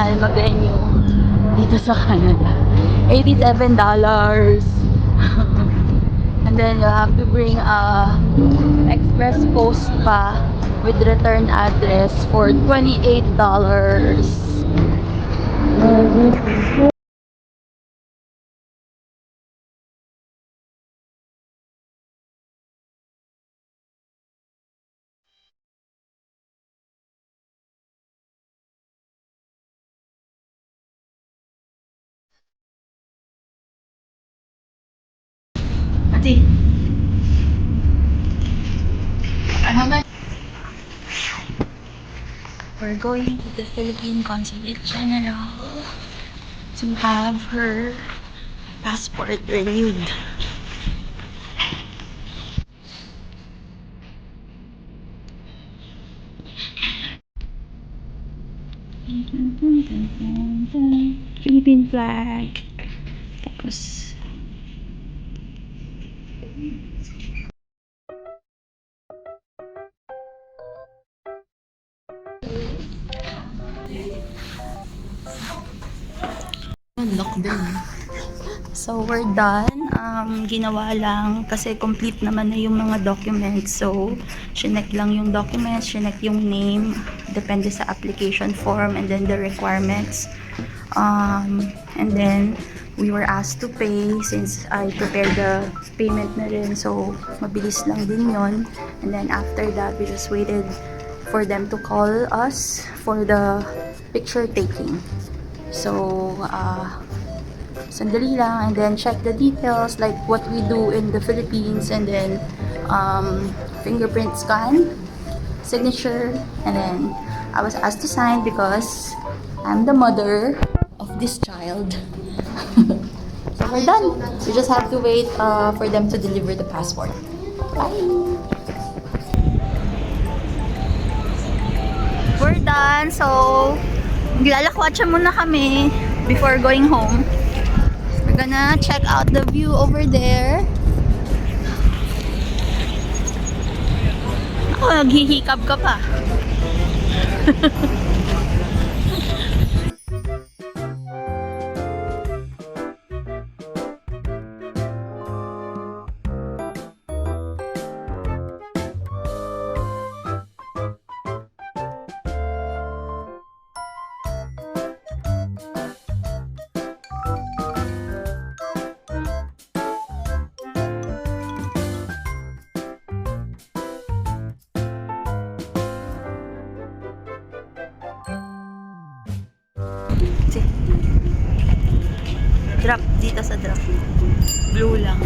mahal mag-renew dito sa Canada. $87. And then you have to bring a express post pa with return address for $28. Ate, ano ba? We're going to the Philippine Consulate General to have her passport renewed. Philippine flag. Tapos lockdown. So we're done. Ginawa lang kasi complete naman na yung mga documents. So chinek lang yung documents, chinek yung name, depende sa application form, and then the requirements. And then we were asked to pay since I prepared the payment na rin. So mabilis lang din yon. And then after that, we just waited for them to call us for the picture taking. So sandali lang, and then check the details like what we do in the Philippines, and then fingerprint scan, signature, and then I was asked to sign because I'm the mother of this child. So we're done. We just have to wait for them to deliver the passport. Bye! We're done. So maglalakwatsa muna kami before going home. We're gonna check out the view over there. Ako, naghihikab ka pa. Drop dito sa drop. Blue lang.